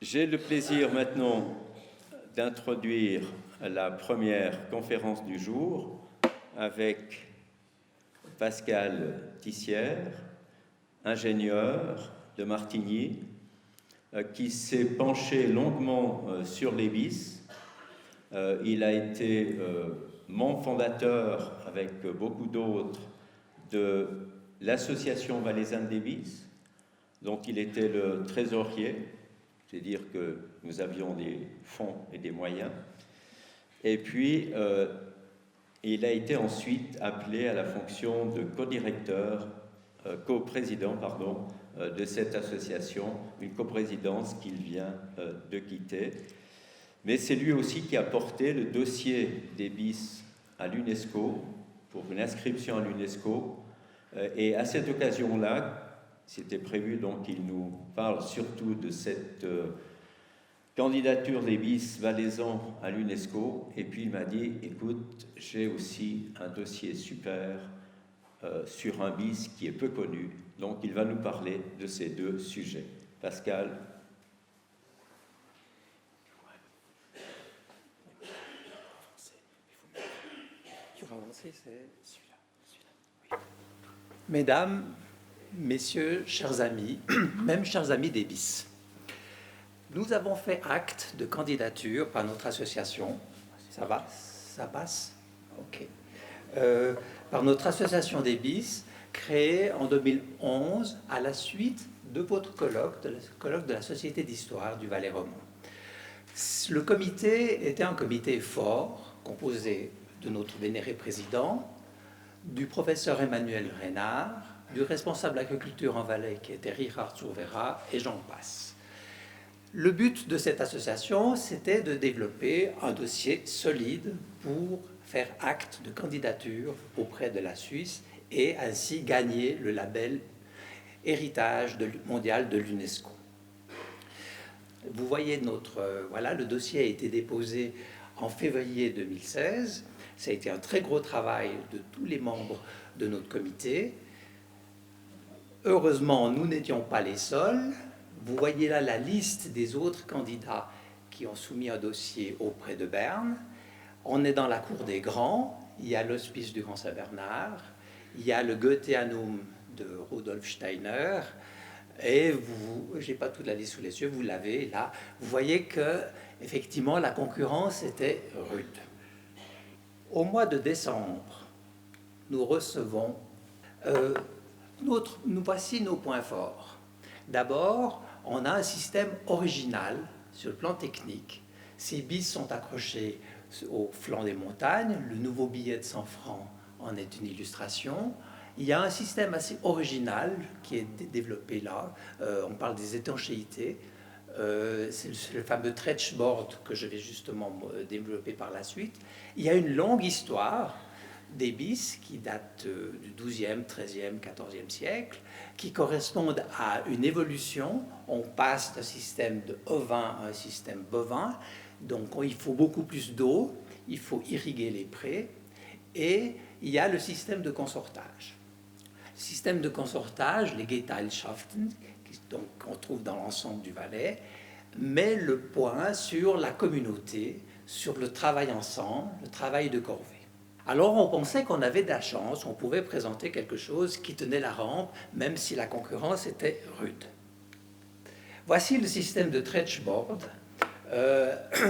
J'ai le plaisir maintenant d'introduire la première conférence du jour avec Pascal Tissière, ingénieur de Martigny, qui s'est penché longuement sur les bis. Il a été membre fondateur, avec beaucoup d'autres, de l'association valaisanne des bis, dont il était le trésorier, c'est-à-dire que nous avions des fonds et des moyens. Et puis, il a été ensuite appelé à la fonction de co-directeur, co-président, pardon, de cette association, une coprésidence qu'il vient de quitter. Mais c'est lui aussi qui a porté le dossier des bis à l'UNESCO, pour une inscription à l'UNESCO. Et à cette occasion-là, c'était prévu donc qu'il nous parle surtout de cette candidature des bis valaisans à l'UNESCO. Et puis il m'a dit, écoute, j'ai aussi un dossier super sur un bis qui est peu connu. Donc il va nous parler de ces deux sujets. Pascal. Mesdames, Messieurs, chers amis, même chers amis des bis, nous avons fait acte de candidature par notre association. Ça va? Ça passe? Ok. Par notre association des bis, créée en 2011 à la suite de votre colloque, de la Société d'histoire du Valais roman. Le comité était un comité fort, composé de notre vénéré président, du professeur Emmanuel Reynard, du responsable agriculture en Valais qui était Richard Survera, et j'en passe. Le but de cette association, c'était de développer un dossier solide pour faire acte de candidature auprès de la Suisse et ainsi gagner le label héritage mondial de l'UNESCO. Vous voyez voilà, le dossier a été déposé en février 2016. Ça a été un très gros travail de tous les membres de notre comité. Heureusement, nous n'étions pas les seuls. Vous voyez là la liste des autres candidats qui ont soumis un dossier auprès de Berne. On est dans la cour des grands. Il y a l'hospice du Grand Saint-Bernard. Il y a le Goetheanum de Rudolf Steiner. Et je n'ai pas toute la liste sous les yeux, vous l'avez là. Vous voyez que effectivement la concurrence était rude. Au mois de décembre, nous recevons... nous voici nos points forts. D'abord, on a un système original sur le plan technique. Ces bis sont accrochés au flanc des montagnes. Le nouveau billet de 100 francs en est une illustration. Il y a un système assez original qui est développé là. On parle des étanchéités. C'est le fameux Tretchboard que je vais justement développer par la suite. Il y a une longue histoire des bis qui datent du XIIe, XIIIe, XIVe siècle, qui correspondent à une évolution. On passe d'un système de ovin à un système bovin. Donc il faut beaucoup plus d'eau, il faut irriguer les prés, et il y a le système de consortage. Le système de consortage, les Geteilschaften, qu'on trouve dans l'ensemble du Valais, met le point sur la communauté, sur le travail ensemble, le travail de corvée. Alors on pensait qu'on avait de la chance, on pouvait présenter quelque chose qui tenait la rampe, même si la concurrence était rude. Voici le système de Tretchboard.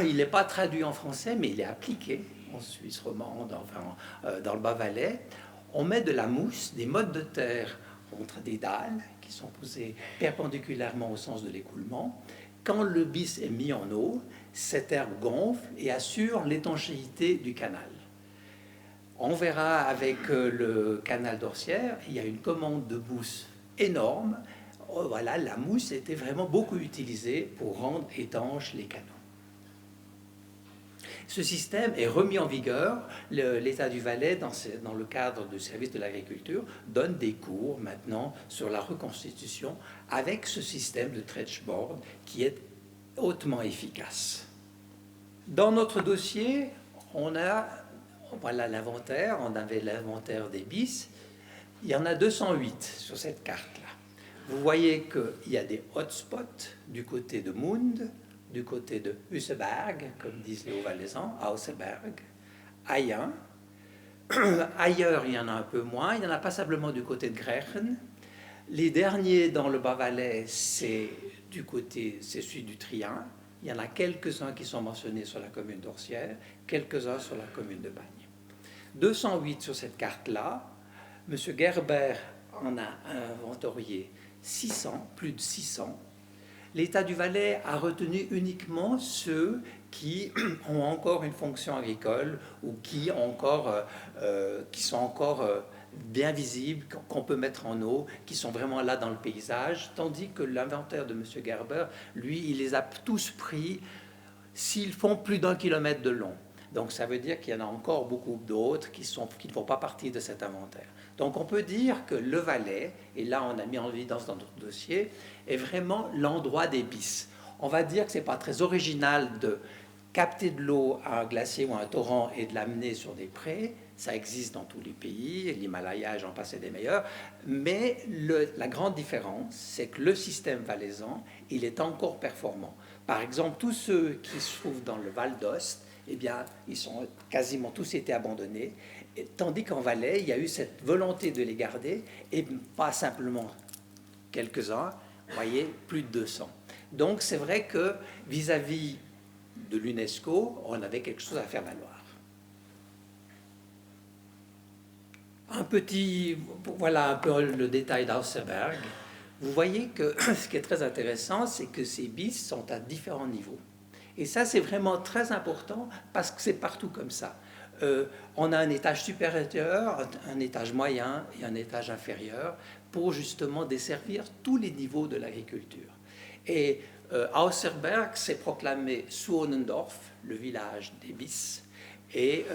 Il n'est pas traduit en français, mais il est appliqué en Suisse romande, enfin dans le Bas-Valais. On met de la mousse, des mottes de terre contre des dalles qui sont posées perpendiculairement au sens de l'écoulement. Quand le bis est mis en eau, cette herbe gonfle et assure l'étanchéité du canal. On verra avec le canal d'Orsières, il y a une commande de mousse énorme. Voilà, la mousse était vraiment beaucoup utilisée pour rendre étanches les canaux. Ce système est remis en vigueur. L'État du Valais, dans le cadre du service de l'agriculture, donne des cours maintenant sur la reconstitution avec ce système de Tretchboard qui est hautement efficace. Dans notre dossier, voilà l'inventaire. On avait l'inventaire des bis. Il y en a 208 sur cette carte-là. Vous voyez qu'il y a des hotspots du côté de Mund, du côté de Husseberg, comme disent les Hauts-Valaisans, Hauseberg, Ayen. Ailleurs, il y en a un peu moins. Il n'y en a pas simplement du côté de Grechen. Les derniers dans le Bas-Valais, c'est celui du Trien. Il y en a quelques-uns qui sont mentionnés sur la commune d'Orsières, quelques-uns sur la commune de Bagne. 208 sur cette carte-là. M. Gerber en a inventorié 600, plus de 600. L'État du Valais a retenu uniquement ceux qui ont encore une fonction agricole ou qui sont encore bien visibles, qu'on peut mettre en eau, qui sont vraiment là dans le paysage, tandis que l'inventaire de M. Gerber, lui, il les a tous pris s'ils font plus d'1 kilomètre de long. Donc ça veut dire qu'il y en a encore beaucoup d'autres qui ne font pas partie de cet inventaire. Donc on peut dire que le Valais, et là on a mis en évidence dans notre dossier, est vraiment l'endroit des bis. On va dire que ce n'est pas très original de capter de l'eau à un glacier ou à un torrent et de l'amener sur des prés. Ça existe dans tous les pays, l'Himalaya, j'en passe, des meilleurs. Mais la grande différence, c'est que le système valaisan, il est encore performant. Par exemple, tous ceux qui se trouvent dans le Val d'Ost, eh bien, ils sont quasiment tous été abandonnés, tandis qu'en Valais, il y a eu cette volonté de les garder, et pas simplement quelques-uns, vous voyez, plus de 200. Donc, c'est vrai que vis-à-vis de l'UNESCO, on avait quelque chose à faire valoir. Voilà un peu le détail d'Hauseberg. Vous voyez que ce qui est très intéressant, c'est que ces bis sont à différents niveaux. Et ça, c'est vraiment très important parce que c'est partout comme ça. On a un étage supérieur, un étage moyen et un étage inférieur pour justement desservir tous les niveaux de l'agriculture. Et Hauseberg s'est proclamé Suonendorf, le village des bis. Et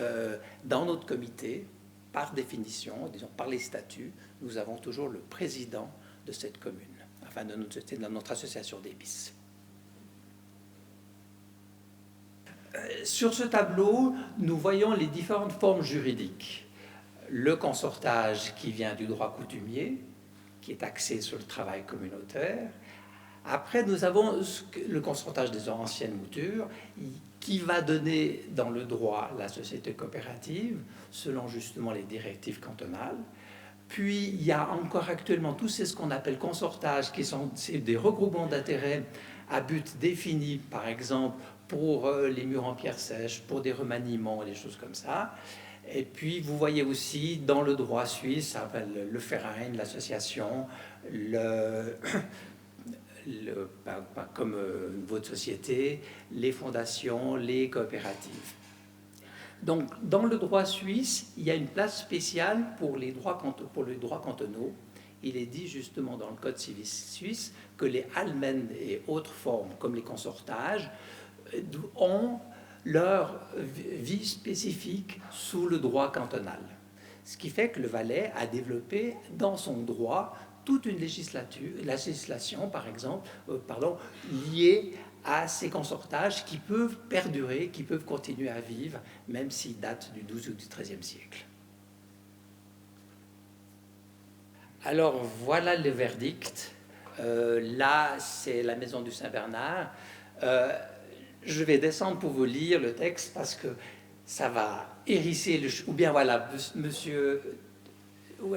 dans notre comité, par définition, disons par les statuts, nous avons toujours le président de cette commune, enfin de notre association des bis. Sur ce tableau, nous voyons les différentes formes juridiques. Le consortage qui vient du droit coutumier, qui est axé sur le travail communautaire. Après, nous avons le consortage des anciennes moutures, qui va donner dans le droit la société coopérative, selon justement les directives cantonales. Puis, il y a encore actuellement tout ce qu'on appelle consortage, qui sont des regroupements d'intérêts à but défini, par exemple, pour les murs en pierre sèche, pour des remaniements, des choses comme ça. Et puis, vous voyez aussi, dans le droit suisse, ça s'appelle le Verein, l'association, comme votre société, les fondations, les coopératives. Donc, dans le droit suisse, il y a une place spéciale pour les droits cantonaux. Il est dit justement dans le Code civil suisse que les Almen et autres formes, comme les consortages, ont leur vie spécifique sous le droit cantonal. Ce qui fait que le Valais a développé dans son droit toute une législation, par exemple, liée à ces consortages qui peuvent perdurer, qui peuvent continuer à vivre, même s'ils datent du XIIe ou du XIIIe siècle. Alors, voilà le verdict. Là, c'est la maison du Saint-Bernard. Je vais descendre pour vous lire le texte parce que ça va hérisser ou bien voilà, monsieur,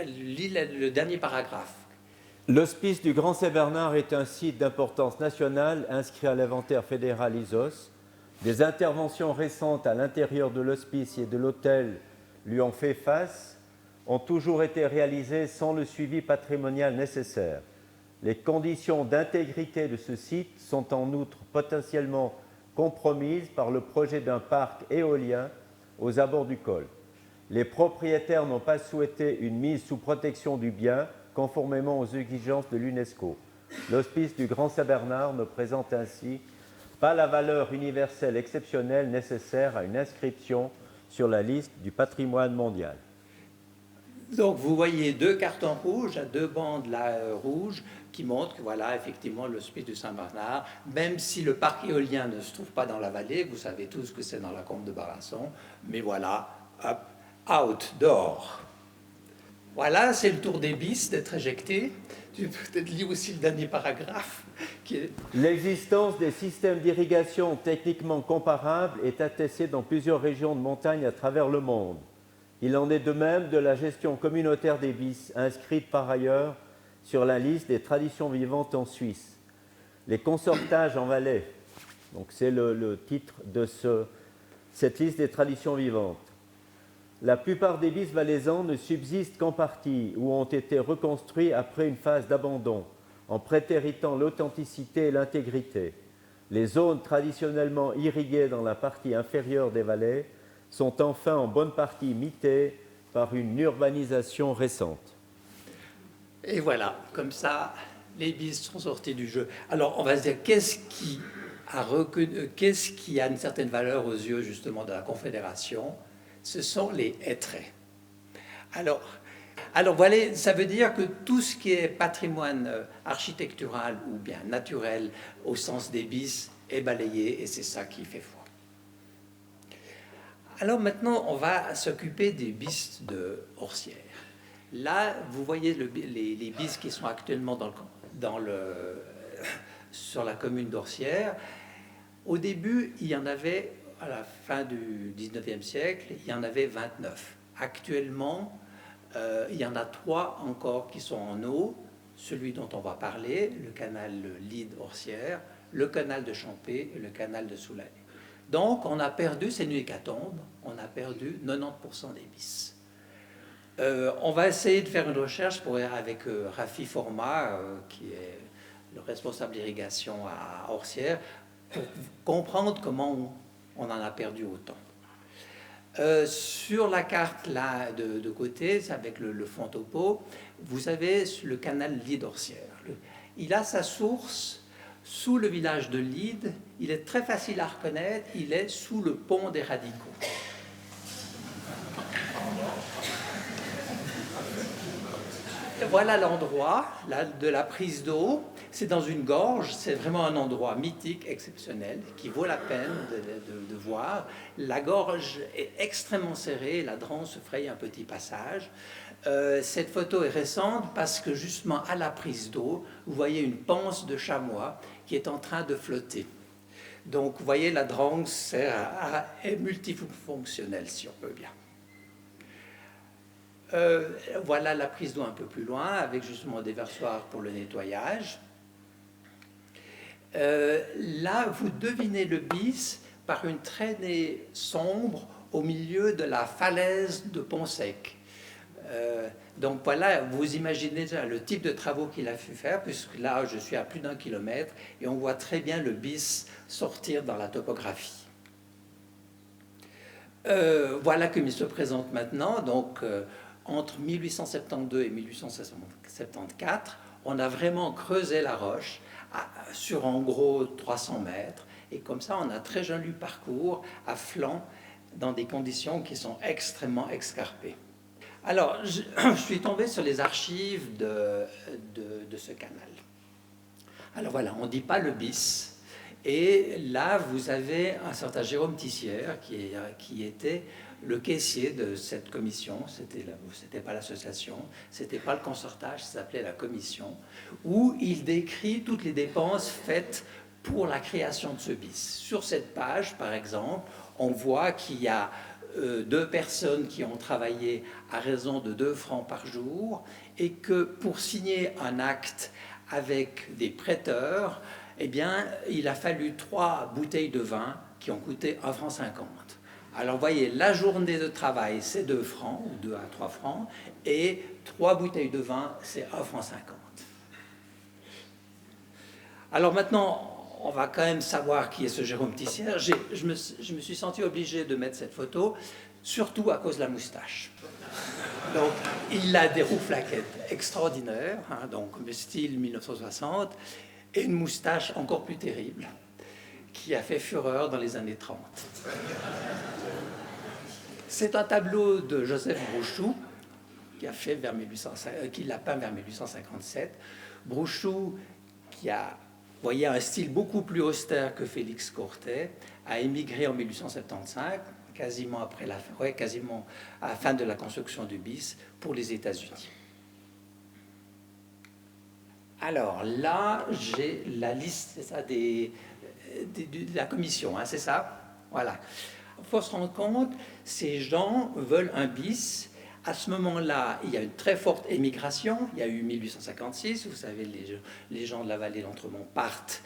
lis le dernier paragraphe. L'hospice du Grand Saint-Bernard est un site d'importance nationale inscrit à l'inventaire fédéral ISOS. Des interventions récentes à l'intérieur de l'hospice et de l'hôtel lui ont fait face, ont toujours été réalisées sans le suivi patrimonial nécessaire. Les conditions d'intégrité de ce site sont en outre potentiellement compromises par le projet d'un parc éolien aux abords du col. Les propriétaires n'ont pas souhaité une mise sous protection du bien conformément aux exigences de l'UNESCO. L'hospice du Grand Saint-Bernard ne présente ainsi pas la valeur universelle exceptionnelle nécessaire à une inscription sur la liste du patrimoine mondial. Donc vous voyez deux cartons rouges à deux bandes là, rouges qui montrent que voilà, effectivement, l'hospice du Saint-Bernard, même si le parc éolien ne se trouve pas dans la vallée, vous savez tous que c'est dans la combe de Barasson, mais voilà, up, outdoor. Voilà, c'est le tour des bis d'être éjecté. Tu peux peut-être lire aussi le dernier paragraphe qui est... L'existence des systèmes d'irrigation techniquement comparables est attestée dans plusieurs régions de montagne à travers le monde. Il en est de même de la gestion communautaire des bis, inscrite par ailleurs sur la liste des traditions vivantes en Suisse. Les consortages en Valais, donc c'est le titre de cette liste des traditions vivantes. La plupart des bis valaisans ne subsistent qu'en partie ou ont été reconstruits après une phase d'abandon, en prétéritant l'authenticité et l'intégrité. Les zones traditionnellement irriguées dans la partie inférieure des vallées sont enfin en bonne partie mitées par une urbanisation récente. Et voilà, comme ça, les bis sont sortis du jeu. Alors, on va se dire, qu'est-ce qui a une certaine valeur aux yeux, justement, de la Confédération? Ce sont les hêtraies. Alors voilà, ça veut dire que tout ce qui est patrimoine architectural ou bien naturel au sens des bis est balayé et c'est ça qui fait foi. Alors maintenant, on va s'occuper des bis de Orsières. Là, vous voyez les bis qui sont actuellement sur la commune d'Orsières. Au début, il y en avait, à la fin du 19e siècle, il y en avait 29. Actuellement, il y en a 3 encore qui sont en eau. Celui dont on va parler, le canal Lide-Orsières, le canal de Champé et le canal de Soulaye. Donc, on a perdu, c'est une hécatombe, on a perdu 90% des bis. On va essayer de faire une recherche avec Rafi Forma, qui est le responsable d'irrigation à Orsières, pour comprendre comment on en a perdu autant. Sur la carte là de côté, avec le fond topo, vous avez le canal Lide-Orsières. Il a sa source sous le village de Lide. Il est très facile à reconnaître, il est sous le pont des Radicaux. Voilà l'endroit de la prise d'eau. C'est dans une gorge, c'est vraiment un endroit mythique, exceptionnel, qui vaut la peine de voir. La gorge est extrêmement serrée, la Dran se fraye un petit passage. Cette photo est récente parce que justement à la prise d'eau, vous voyez une panse de chamois qui est en train de flotter. Donc vous voyez, la Dran est multifonctionnelle, si on peut bien. Voilà la prise d'eau un peu plus loin, avec justement des versoirs pour le nettoyage. Là, vous devinez le bis par une traînée sombre au milieu de la falaise de Pont-Sec. Donc voilà, vous imaginez déjà le type de travaux qu'il a pu faire, puisque là, je suis à plus d'1 kilomètre, et on voit très bien le bis sortir dans la topographie. Voilà comme il se présente maintenant. Donc, entre 1872 et 1874, on a vraiment creusé la roche sur en gros 300 mètres. Et comme ça, on a très joli parcours à flanc dans des conditions qui sont extrêmement escarpées. Alors, je suis tombé sur les archives de ce canal. Alors voilà, on ne dit pas le bis. Et là, vous avez un certain Jérôme Tissière qui était le caissier de cette commission. C'était pas l'association, c'était pas le concertage, ça s'appelait la commission, où il décrit toutes les dépenses faites pour la création de ce bis. Sur cette page, par exemple, on voit qu'il y a 2 personnes qui ont travaillé à raison de 2 francs par jour et que pour signer un acte avec des prêteurs, eh bien, il a fallu 3 bouteilles de vin qui ont coûté 1,50 franc. Alors, vous voyez, la journée de travail, c'est 2 francs, ou 2 à 3 francs, et 3 bouteilles de vin, c'est 1,50 franc. Alors maintenant, on va quand même savoir qui est ce Jérôme Tissière. Je me suis senti obligé de mettre cette photo, surtout à cause de la moustache. Donc, il a des rouflaquettes extraordinaires, hein, donc le style 1960, et une moustache encore plus terrible, qui a fait fureur dans les années 30. C'est un tableau de Joseph Brouchou, qui l'a peint vers 1857. Brouchou, qui a, vous voyez, un style beaucoup plus austère que Félix Cortet, a émigré en 1875, quasiment après quasiment à la fin de la construction du BIS pour les États-Unis. Alors là, j'ai la liste, c'est ça, de la commission, hein, c'est ça? Voilà. Il faut se rendre compte, ces gens veulent un BIS. À ce moment-là, il y a une très forte émigration. Il y a eu 1856, vous savez, les gens de la vallée d'Entremont partent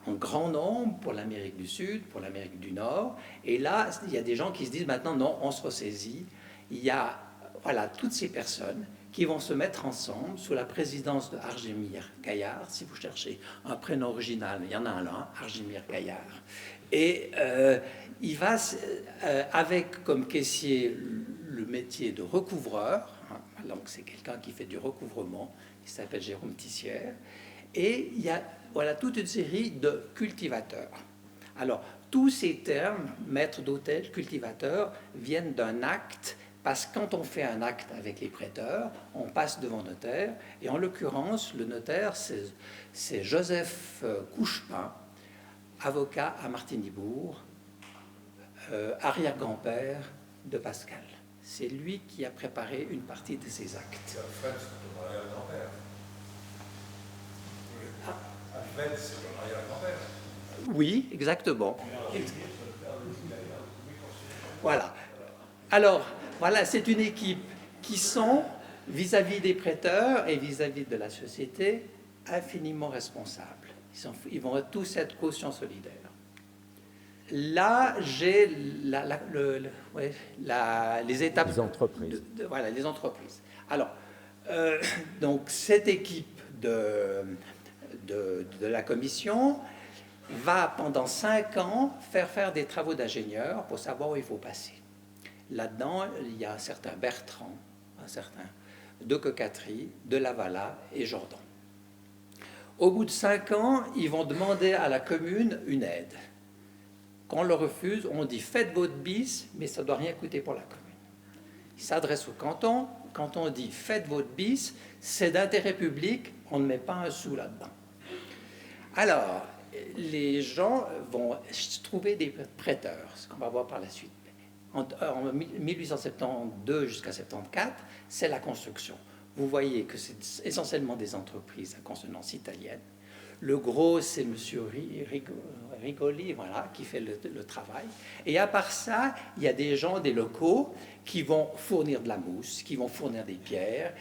en grand nombre pour l'Amérique du Sud, pour l'Amérique du Nord. Et là, il y a des gens qui se disent maintenant, non, on se ressaisit. Il y a voilà, toutes ces personnes qui vont se mettre ensemble sous la présidence de Argemir Gaillard. Si vous cherchez un prénom original, il y en a un là, Argemir Gaillard. Et il va, avec comme caissier le métier de recouvreur, hein, donc c'est quelqu'un qui fait du recouvrement, il s'appelle Jérôme Tissière, et il y a voilà, toute une série de cultivateurs. Alors, tous ces termes, maître d'hôtel, cultivateur, viennent d'un acte, parce que quand on fait un acte avec les prêteurs, on passe devant notaire, et en l'occurrence, le notaire, c'est Joseph Couchepin, avocat à Martinibourg, arrière-grand-père de Pascal. C'est lui qui a préparé une partie de ces actes. Alfred, c'est ton arrière-grand-père. Alfred, c'est ton arrière-grand-père. Oui, exactement. Voilà. Alors, voilà, c'est une équipe qui sont, vis-à-vis des prêteurs et vis-à-vis de la société, infiniment responsables. Ils vont tous être caution solidaire. Là, j'ai les étapes. Les entreprises. Voilà, les entreprises. Alors, donc, cette équipe de la commission va, pendant 5 ans, faire des travaux d'ingénieur pour savoir où il faut passer. Là-dedans, il y a un certain Bertrand, un certain de Cocatry, de Lavala et Jordan. Au bout de 5 ans, ils vont demander à la commune une aide. Quand on le refuse, on dit « faites votre BIS, mais ça ne doit rien coûter pour la commune ». Ils s'adressent au canton. Quand on dit « faites votre BIS », c'est d'intérêt public, on ne met pas un sou là-dedans. Alors, les gens vont trouver des prêteurs, ce qu'on va voir par la suite. En 1872 jusqu'à 74, c'est la construction. Vous voyez que c'est essentiellement des entreprises à consonance italienne. Le gros, c'est M. Rigoli, voilà, qui fait le travail. Et à part ça, il y a des gens, des locaux, qui vont fournir de la mousse, qui vont fournir des pierres.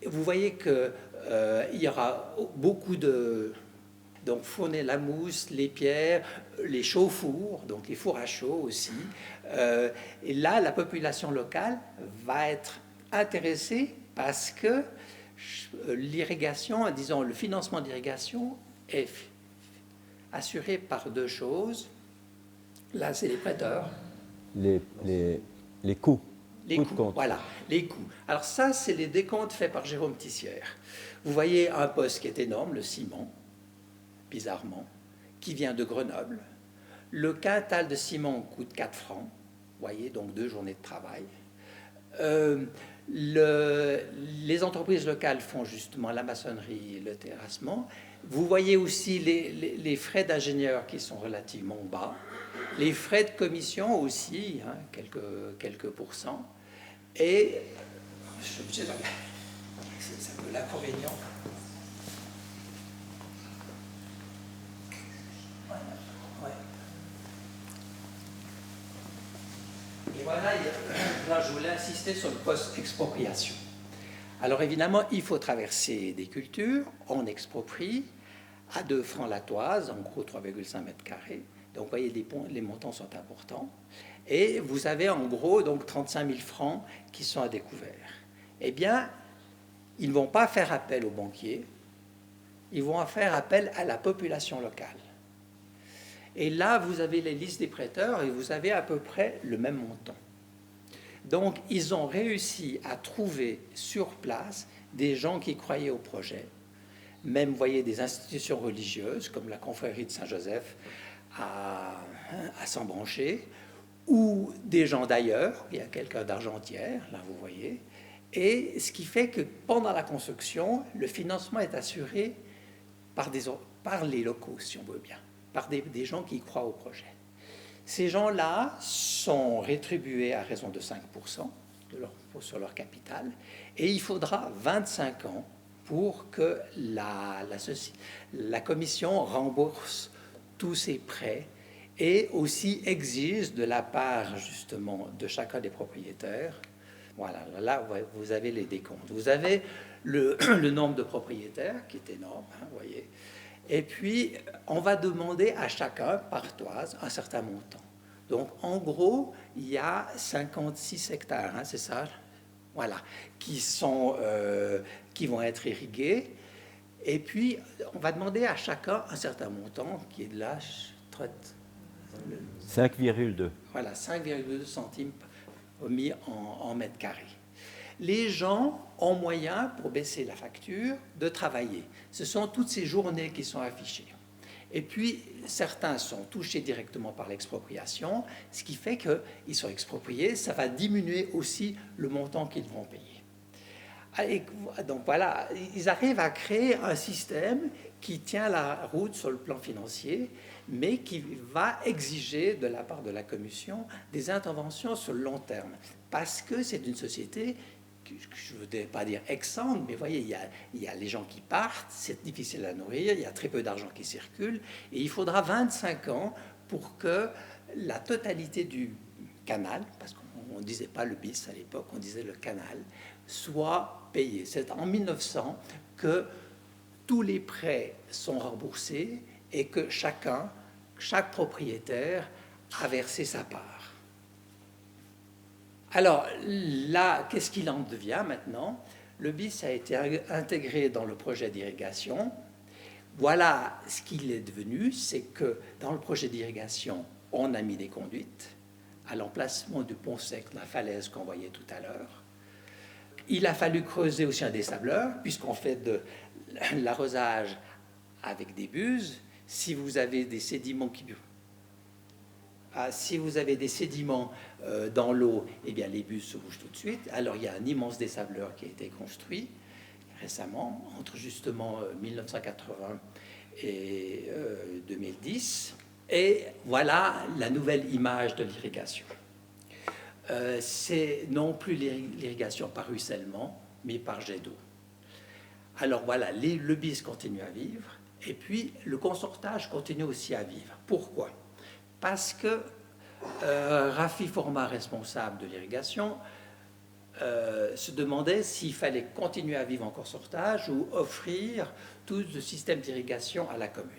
Vous voyez qu'il y aura beaucoup de... Donc, fournir la mousse, les pierres, les chauffe-fours, donc les fours à chaud aussi. Et là, la population locale va être intéressée parce que l'irrigation, disons, le financement d'irrigation est assuré par 2 choses. Là, c'est les prêteurs. Les coûts. Les coûts, voilà, les coûts. Alors ça, c'est les décomptes faits par Jérôme Tissière. Vous voyez un poste qui est énorme, le ciment, bizarrement, qui vient de Grenoble. Le quintal de ciment coûte 4 francs. Vous voyez, donc 2 journées de travail. Les entreprises locales font justement la maçonnerie, le terrassement. Vous voyez aussi les frais d'ingénieur qui sont relativement bas. Les frais de commission aussi, hein, quelques pourcents. Et c'est un peu l'inconvénient. Et voilà, là, je voulais insister sur le post-expropriation. Alors évidemment, il faut traverser des cultures, on exproprie à 2 francs la toise, en gros 3,5 mètres carrés. Donc vous voyez, les montants sont importants. Et vous avez en gros donc 35 000 francs qui sont à découvert. Eh bien, ils ne vont pas faire appel aux banquiers, ils vont faire appel à la population locale. Et là, vous avez les listes des prêteurs et vous avez à peu près le même montant. Donc, ils ont réussi à trouver sur place des gens qui croyaient au projet. Même, vous voyez, des institutions religieuses, comme la confrérie de Saint-Joseph à Sambranché, ou des gens d'ailleurs. Il y a quelqu'un d'Argentière, là, vous voyez. Et ce qui fait que pendant la construction, le financement est assuré par les locaux, si on veut bien, par des gens qui croient au projet. Ces gens-là sont rétribués à raison de 5% sur leur capital, et il faudra 25 ans pour que la commission rembourse tous ces prêts et aussi exige de la part justement de chacun des propriétaires. Voilà, là vous avez les décomptes. Vous avez le nombre de propriétaires qui est énorme, hein, vous voyez. Et puis on va demander à chacun par toise un certain montant. Donc en gros, il y a 56 hectares, hein, c'est ça, voilà, qui vont être irrigués. Et puis on va demander à chacun un certain montant qui est de là, 5,2. Voilà, 5,2 centimes mis en mètre carré. Les gens ont moyen, pour baisser la facture, de travailler. Ce sont toutes ces journées qui sont affichées. Et puis, certains sont touchés directement par l'expropriation, ce qui fait qu'ils sont expropriés. Ça va diminuer aussi le montant qu'ils vont payer. Et donc voilà, ils arrivent à créer un système qui tient la route sur le plan financier, mais qui va exiger de la part de la Commission des interventions sur le long terme. Parce que c'est une société, je ne voudrais pas dire exsangue, mais vous voyez, il y a les gens qui partent, c'est difficile à nourrir, il y a très peu d'argent qui circule, et il faudra 25 ans pour que la totalité du canal, parce qu'on ne disait pas le bis à l'époque, on disait le canal, soit payé. C'est en 1900 que tous les prêts sont remboursés et que chaque propriétaire a versé sa part. Alors là, qu'est-ce qu'il en devient maintenant? Le BIS a été intégré dans le projet d'irrigation. Voilà ce qu'il est devenu, c'est que dans le projet d'irrigation, on a mis des conduites à l'emplacement du pont sec, la falaise qu'on voyait tout à l'heure. Il a fallu creuser aussi un dessableur, puisqu'on fait de l'arrosage avec des buses. Si vous avez des sédiments dans l'eau, eh bien les buses se bougent tout de suite. Alors il y a un immense dessableur qui a été construit récemment, entre justement 1980 et 2010. Et voilà la nouvelle image de l'irrigation. C'est non plus l'irrigation par ruissellement, mais par jet d'eau. Alors voilà, le BIS continue à vivre, et puis le consortage continue aussi à vivre. Pourquoi? Parce que Rafi Forma, responsable de l'irrigation, se demandait s'il fallait continuer à vivre en consortage ou offrir tout le système d'irrigation à la commune.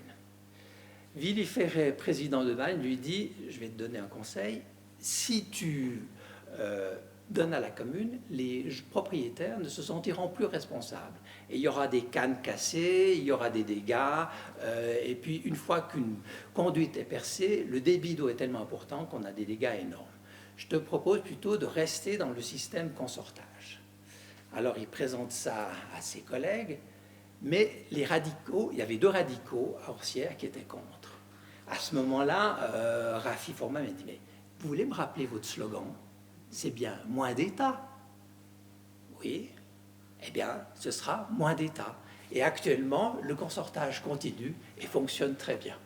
Willy Ferret, président de Magne, lui dit « Je vais te donner un conseil, si tu donnes à la commune, les propriétaires ne se sentiront plus responsables. Et il y aura des cannes cassées, il y aura des dégâts, et puis une fois qu'une conduite est percée, le débit d'eau est tellement important qu'on a des dégâts énormes. Je te propose plutôt de rester dans le système consortage. » Alors il présente ça à ses collègues, mais les radicaux, il y avait 2 radicaux à Orsières qui étaient contre. À ce moment-là, Rafi Forma m'a dit « Mais vous voulez me rappeler votre slogan? C'est bien moins d'État. » Oui, eh bien, ce sera moins d'État. Et actuellement, le consortage continue et fonctionne très bien.